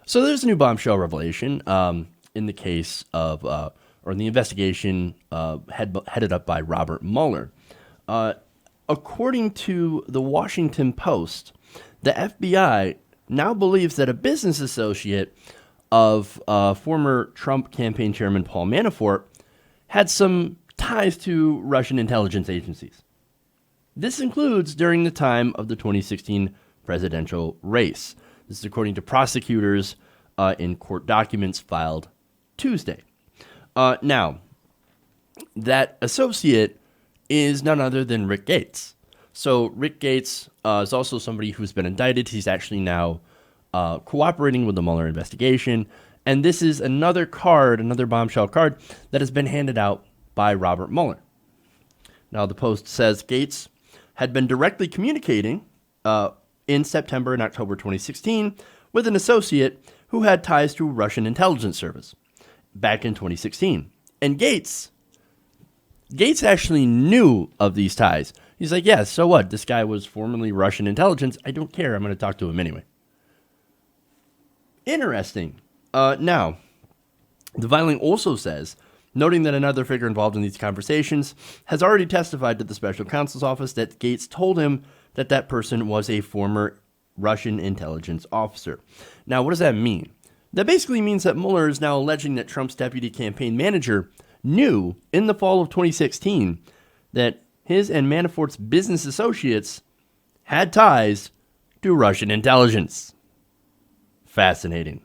So there's a new bombshell revelation in the case of, or in the investigation headed up by Robert Mueller. According to the Washington Post, the FBI now believes that a business associate of former Trump campaign chairman Paul Manafort had some ties to Russian intelligence agencies. This includes during the time of the 2016 presidential race. This is according to prosecutors in court documents filed Tuesday. Now, that associate is none other than Rick Gates. So Rick Gates is also somebody who's been indicted. He's actually now cooperating with the Mueller investigation. And this is another bombshell card that has been handed out by Robert Mueller. Now, the Post says Gates had been directly communicating in September and October 2016 with an associate who had ties to Russian intelligence service back in 2016. And Gates actually knew of these ties. He's like, yeah, so what? This guy was formerly Russian intelligence. I don't care. I'm going to talk to him anyway. Interesting. Now, the filing also says, noting that another figure involved in these conversations has already testified to the special counsel's office that Gates told him that that person was a former Russian intelligence officer. Now, what does that mean? That basically means that Mueller is now alleging that Trump's deputy campaign manager knew in the fall of 2016 that his and Manafort's business associates had ties to Russian intelligence. Fascinating.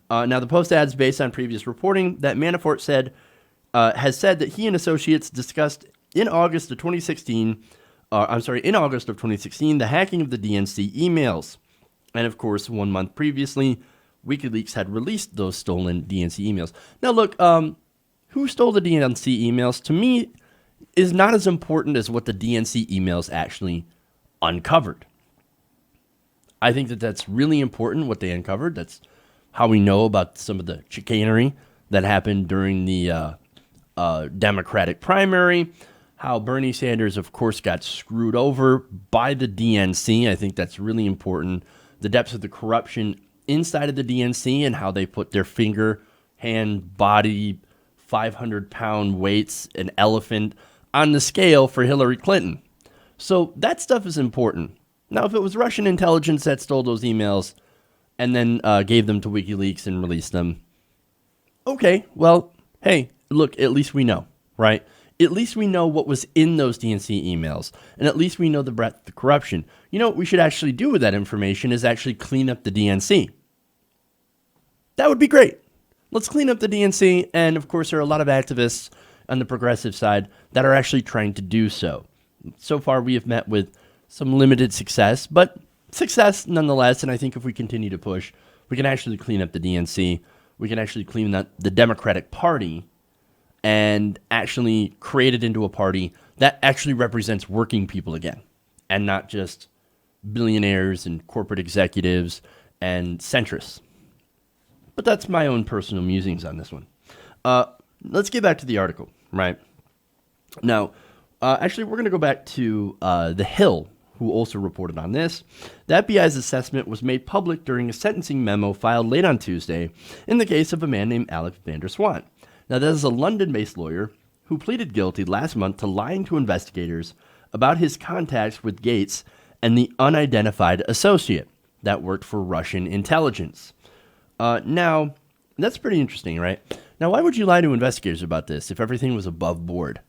Now, the Post adds, based on previous reporting, that Manafort has said that he and associates discussed in August of 2016, the hacking of the DNC emails. And of course, 1 month previously, WikiLeaks had released those stolen DNC emails. Now, look, who stole the DNC emails, to me, is not as important as what the DNC emails actually uncovered. I think that that's really important, what they uncovered. That's how we know about some of the chicanery that happened during the Democratic primary, how Bernie Sanders, of course, got screwed over by the DNC. I think that's really important. The depths of the corruption inside of the DNC and how they put their finger, hand, body, 500-pound weights, an elephant on the scale for Hillary Clinton. So that stuff is important. Now, if it was Russian intelligence that stole those emails and then gave them to WikiLeaks and released them, okay, well, hey, look, at least we know, right? At least we know what was in those DNC emails, and at least we know the breadth of the corruption. You know what we should actually do with that information is actually clean up the DNC. That would be great. Let's clean up the DNC, and of course there are a lot of activists on the progressive side that are actually trying to do so. So far we have met with some limited success, but success nonetheless, and I think if we continue to push, we can actually clean up the DNC. We can actually clean up the Democratic Party and actually create it into a party that actually represents working people again, and not just billionaires and corporate executives and centrists. But that's my own personal musings on this one. Let's get back to the article, right? Now, actually, we're going to go back to The Hill, who also reported on this. The FBI's assessment was made public during a sentencing memo filed late on Tuesday in the case of a man named Alex van der Swaan. Now, that is a London-based lawyer who pleaded guilty last month to lying to investigators about his contacts with Gates and the unidentified associate that worked for Russian intelligence. Now, that's pretty interesting, right? Now, why would you lie to investigators about this if everything was above board?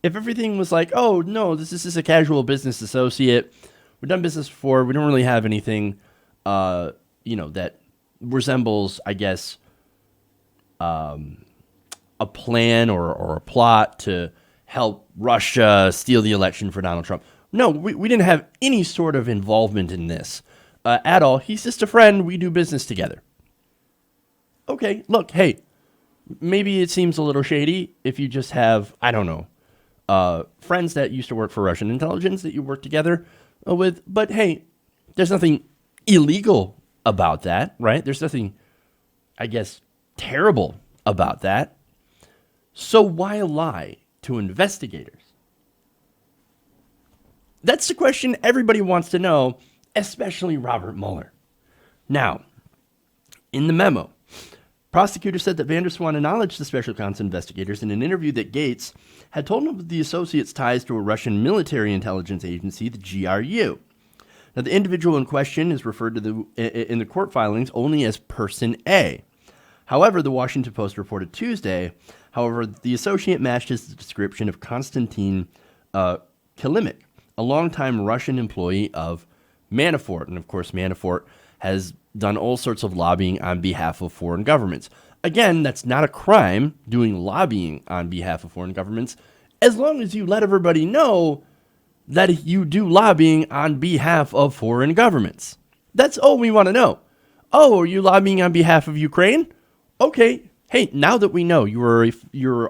If everything was like, oh, no, this is just a casual business associate. We've done business before. We don't really have anything, that resembles, I guess, a plan or a plot to help Russia steal the election for Donald Trump. No, we didn't have any sort of involvement in this at all. He's just a friend. We do business together. Okay, look, hey, maybe it seems a little shady if you just have, I don't know, friends that used to work for Russian intelligence that you work together with. But hey, there's nothing illegal about that, right? There's nothing, I guess, terrible about that. So why lie to investigators? That's the question everybody wants to know, especially Robert Mueller. Now, In the memo, prosecutors said that Vanderswan acknowledged the special counsel investigators in an interview that Gates had told him of the associate's ties to a Russian military intelligence agency, the GRU. Now, the individual in question is referred to in the court filings only as Person A. However, the Washington Post reported Tuesday, the associate matched his description of Konstantin Kilimnik, a longtime Russian employee of Manafort. And of course, Manafort has done all sorts of lobbying on behalf of foreign governments. Again, that's not a crime, doing lobbying on behalf of foreign governments, as long as you let everybody know that you do lobbying on behalf of foreign governments. That's all we want to know. Oh, are you lobbying on behalf of Ukraine? Okay. Hey, now that we know you're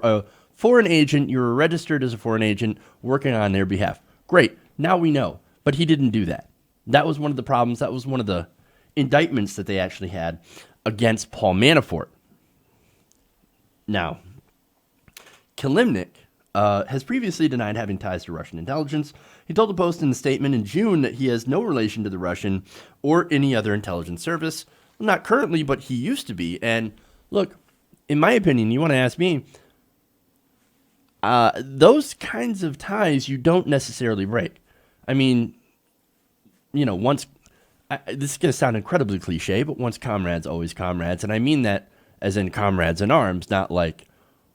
a foreign agent, you're registered as a foreign agent working on their behalf. Great. Now we know. But he didn't do that. That was one of the problems. That was one of the indictments that they actually had against Paul Manafort. Now, Kilimnik has previously denied having ties to Russian intelligence. He told the Post in a statement in June that he has no relation to the Russian or any other intelligence service. Well, not currently, but he used to be. And look, in my opinion, you want to ask me, those kinds of ties you don't necessarily break. I mean, once, this is going to sound incredibly cliche, but once comrades, always comrades. And I mean that as in comrades in arms, not like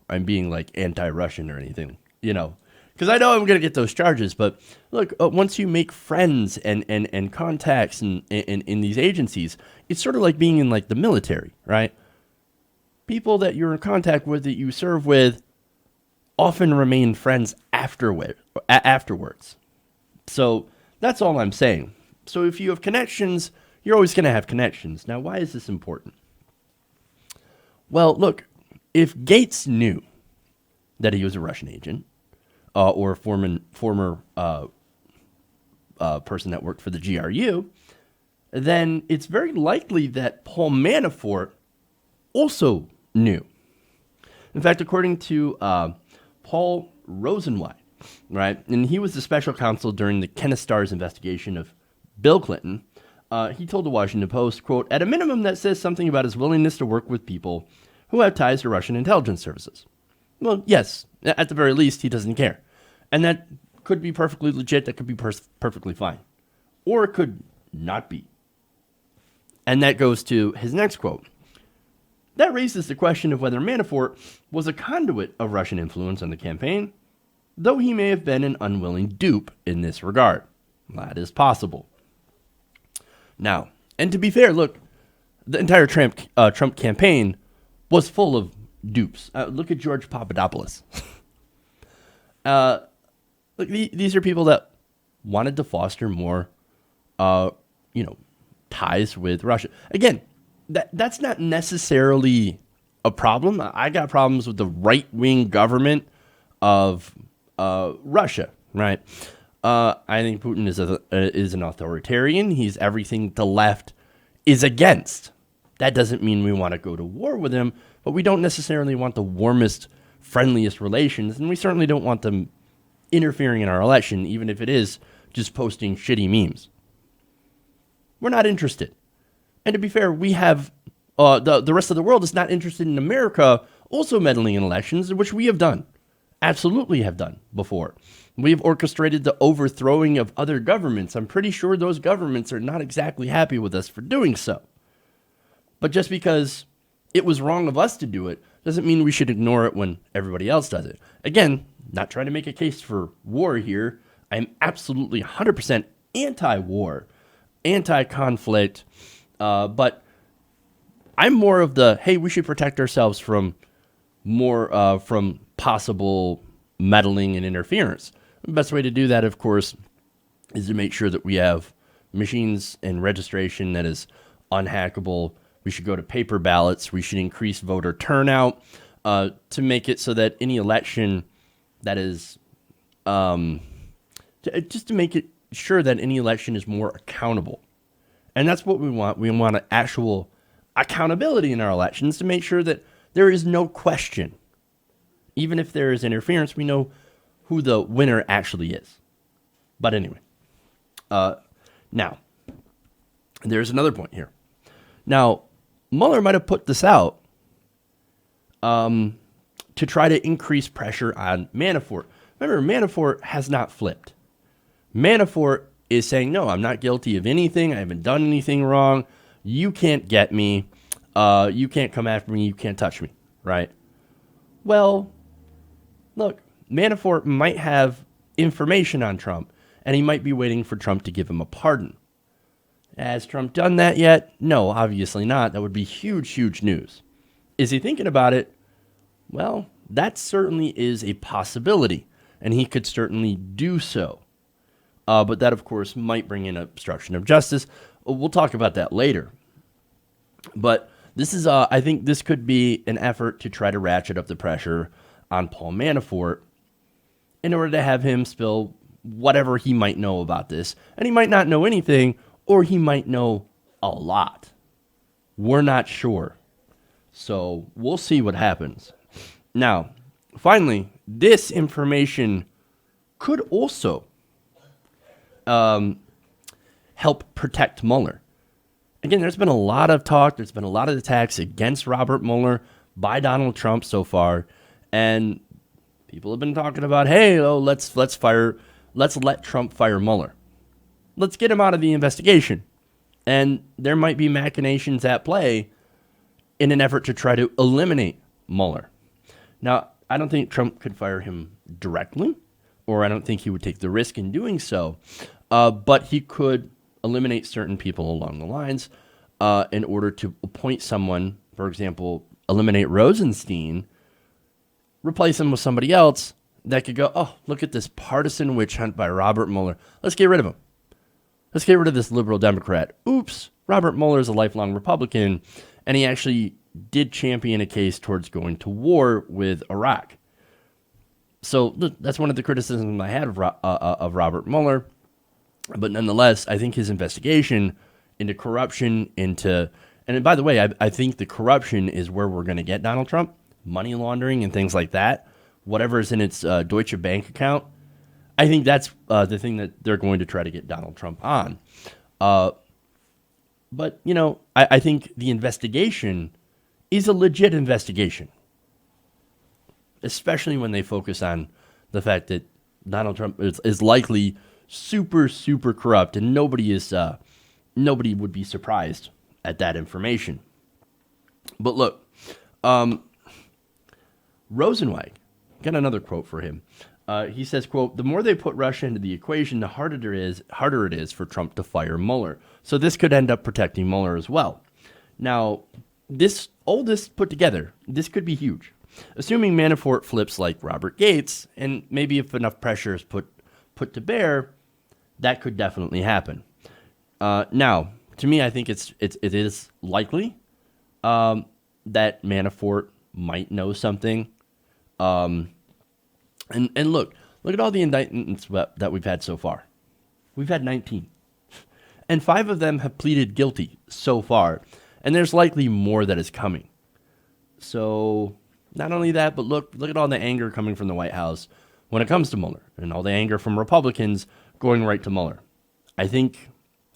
I'm being like anti-Russian or anything, because I know I'm going to get those charges. But look, once you make friends and contacts in these agencies, it's sort of like being in like the military, right? People that you're in contact with, that you serve with, often remain friends afterwards. So that's all I'm saying. So if you have connections, you're always going to have connections. Now, why is this important? Well, look, if Gates knew that he was a Russian agent or a former person that worked for the GRU, then it's very likely that Paul Manafort also knew. In fact, according to Paul Rosen, right, and he was the special counsel during the Kenneth Starr's investigation of Bill Clinton, he told the Washington Post, quote, at a minimum that says something about his willingness to work with people who have ties to Russian intelligence services. Well, yes, at the very least, he doesn't care. And that could be perfectly legit. That could be perfectly fine. Or it could not be. And that goes to his next quote. That raises the question of whether Manafort was a conduit of Russian influence on the campaign, though he may have been an unwilling dupe in this regard. That is possible. Now, and to be fair, look, the entire Trump campaign was full of dupes. Look at George Papadopoulos. Look, these are people that wanted to foster more, ties with Russia. Again, that's not necessarily a problem. I got problems with the right-wing government of Russia, right? I think Putin is an authoritarian. He's everything the left is against. That doesn't mean we want to go to war with him, but we don't necessarily want the warmest, friendliest relations, and we certainly don't want them interfering in our election, even if it is just posting shitty memes. We're not interested. And to be fair, we have the rest of the world is not interested in America also meddling in elections, which we have done, absolutely have done before. We have orchestrated the overthrowing of other governments. I'm pretty sure those governments are not exactly happy with us for doing so. But just because it was wrong of us to do it doesn't mean we should ignore it when everybody else does it. Again, not trying to make a case for war here. I'm absolutely 100% anti-war, anti-conflict, but I'm more of the, hey, we should protect ourselves from from possible meddling and interference. The best way to do that, of course, is to make sure that we have machines and registration that is unhackable. We should go to paper ballots. We should increase voter turnout to make it so that any election that is, just to make it sure that any election is more accountable. And that's what we want. We want an actual accountability in our elections to make sure that there is no question. Even if there is interference, we know who the winner actually is. But anyway, now, there's another point here. Now, Mueller might have put this out to try to increase pressure on Manafort. Remember, Manafort has not flipped. Manafort is saying, no, I'm not guilty of anything. I haven't done anything wrong. You can't get me. You can't come after me. You can't touch me, right? Well, look, Manafort might have information on Trump, and he might be waiting for Trump to give him a pardon. Has Trump done that yet? No, obviously not. That would be huge, huge news. Is he thinking about it? Well, that certainly is a possibility, and he could certainly do so. But that, of course, might bring in obstruction of justice. We'll talk about that later. But this is, I think this could be an effort to try to ratchet up the pressure on Paul Manafort in order to have him spill whatever he might know about this. And he might not know anything, or he might know a lot. We're not sure. So we'll see what happens. Now, finally, this information could also help protect Mueller. Again, there's been a lot of talk. There's been a lot of attacks against Robert Mueller by Donald Trump so far. And people have been talking about, hey, let's let Trump fire Mueller. Let's get him out of the investigation. And there might be machinations at play in an effort to try to eliminate Mueller. Now, I don't think Trump could fire him directly, or I don't think he would take the risk in doing so. But he could eliminate certain people along the lines in order to appoint someone, for example, eliminate Rosenstein, replace him with somebody else that could go, oh, look at this partisan witch hunt by Robert Mueller. Let's get rid of him. Let's get rid of this liberal Democrat. Oops, Robert Mueller is a lifelong Republican, and he actually did champion a case towards going to war with Iraq. So that's one of the criticisms I had of Robert Mueller. But nonetheless, I think his investigation into corruption, and by the way, I think the corruption is where we're going to get Donald Trump, money laundering and things like that, whatever is in its Deutsche Bank account. I think that's the thing that they're going to try to get Donald Trump on. But, I think the investigation is a legit investigation, especially when they focus on the fact that Donald Trump is likely super, super corrupt, and nobody would be surprised at that information. But look, Rosenweig, got another quote for him. He says, quote, the more they put Russia into the equation, the harder it is for Trump to fire Mueller. So this could end up protecting Mueller as well. Now, all this put together, this could be huge. Assuming Manafort flips like Robert Gates, and maybe if enough pressure is put to bear, that could definitely happen. Now, to me, I think it is likely that Manafort might know something. And look at all the indictments that we've had so far. We've had 19. And 5 of them have pleaded guilty so far. And there's likely more that is coming. So not only that, but look at all the anger coming from the White House when it comes to Mueller, and all the anger from Republicans going right to Mueller. I think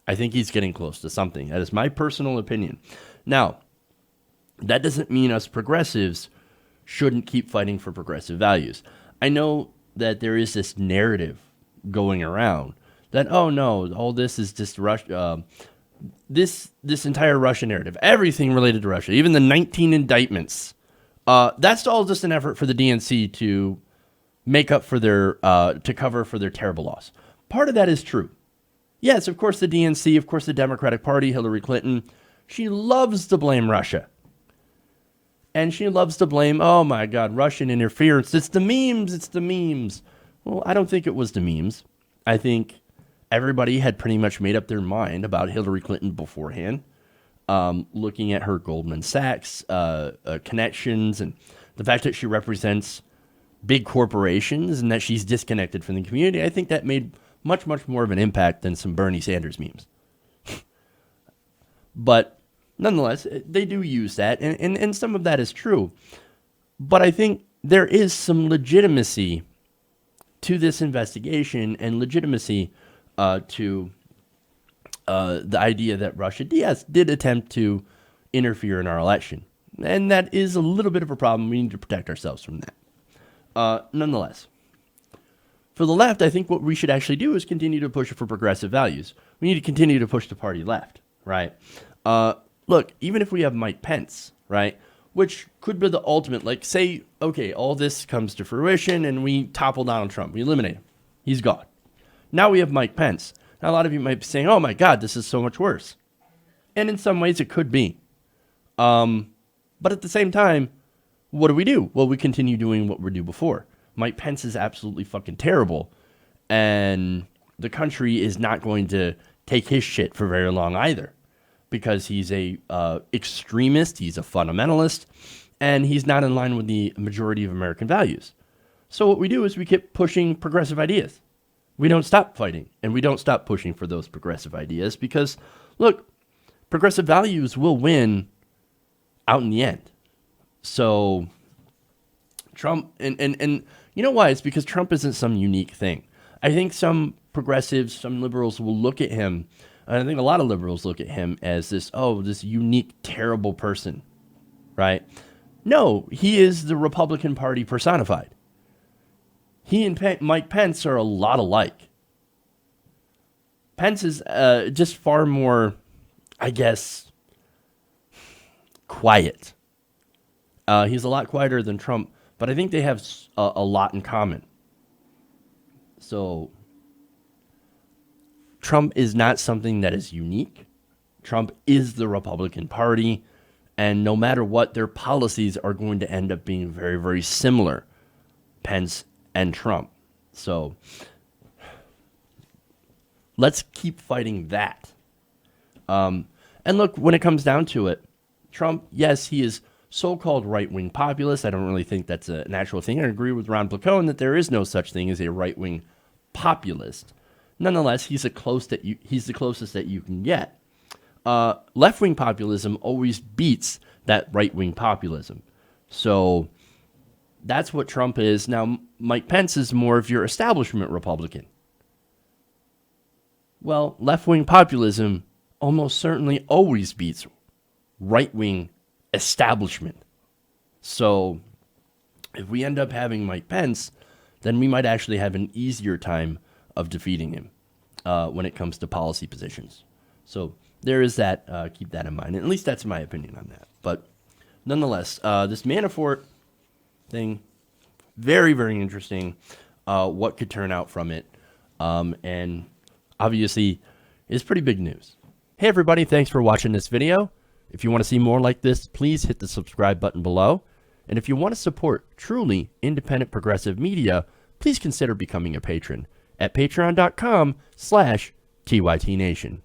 he's getting close to something. That is my personal opinion. Now, that doesn't mean us progressives shouldn't keep fighting for progressive values. I know that there is this narrative going around that, oh no, all this is just Russia. This entire Russia narrative, everything related to Russia, even the 19 indictments, that's all just an effort for the DNC to make up for to cover for their terrible loss. Part of that is true. Yes, of course the DNC, of course the Democratic Party, Hillary Clinton, she loves to blame Russia. And she loves to blame, oh my God, Russian interference. It's the memes. Well, I don't think it was the memes. I think everybody had pretty much made up their mind about Hillary Clinton beforehand, looking at her Goldman Sachs connections and the fact that she represents big corporations and that she's disconnected from the community. I think that made much, much more of an impact than some Bernie Sanders memes. But nonetheless, they do use that, and some of that is true. But I think there is some legitimacy to this investigation and legitimacy to the idea that Russia, yes, did attempt to interfere in our election. And that is a little bit of a problem. We need to protect ourselves from that. Nonetheless, for the left, I think what we should actually do is continue to push for progressive values. We need to continue to push the party left, right? Look, even if we have Mike Pence, right, which could be the ultimate, like, say, okay, all this comes to fruition and we topple Donald Trump. We eliminate him. He's gone. Now we have Mike Pence. Now, a lot of you might be saying, oh, my God, this is so much worse. And in some ways, it could be. But at the same time, what do? Well, we continue doing what we do before. Mike Pence is absolutely fucking terrible. And the country is not going to take his shit for very long either. Because he's a extremist, he's a fundamentalist, and he's not in line with the majority of American values. So what we do is we keep pushing progressive ideas. We don't stop fighting, and we don't stop pushing for those progressive ideas because, look, progressive values will win out in the end. So Trump, and you know why? It's because Trump isn't some unique thing. I think some progressives, some liberals will look at him, and I think a lot of liberals look at him as this unique, terrible person, right? No, he is the Republican Party personified. He and Mike Pence are a lot alike. Pence is just far more, I guess, quiet. He's a lot quieter than Trump, but I think they have a lot in common. So Trump is not something that is unique. Trump is the Republican Party, and no matter what, their policies are going to end up being very, very similar, Pence and Trump. So let's keep fighting that. And look, when it comes down to it, Trump, yes, he is so-called right-wing populist. I don't really think that's an actual thing. I agree with Ron Placone that there is no such thing as a right-wing populist. Nonetheless, he's the closest that you can get. Left-wing populism always beats that right-wing populism. So that's what Trump is. Now, Mike Pence is more of your establishment Republican. Well, left-wing populism almost certainly always beats right-wing establishment. So if we end up having Mike Pence, then we might actually have an easier time of defeating him when it comes to policy positions. So there is that. Keep that in mind. And at least that's my opinion on that. But nonetheless, this Manafort thing, very, very interesting. What could turn out from it. And obviously is pretty big news. Hey, everybody. Thanks for watching this video. If you want to see more like this, please hit the subscribe button below. And if you want to support truly independent progressive media, please consider becoming a patron at patreon.com/TYTNation.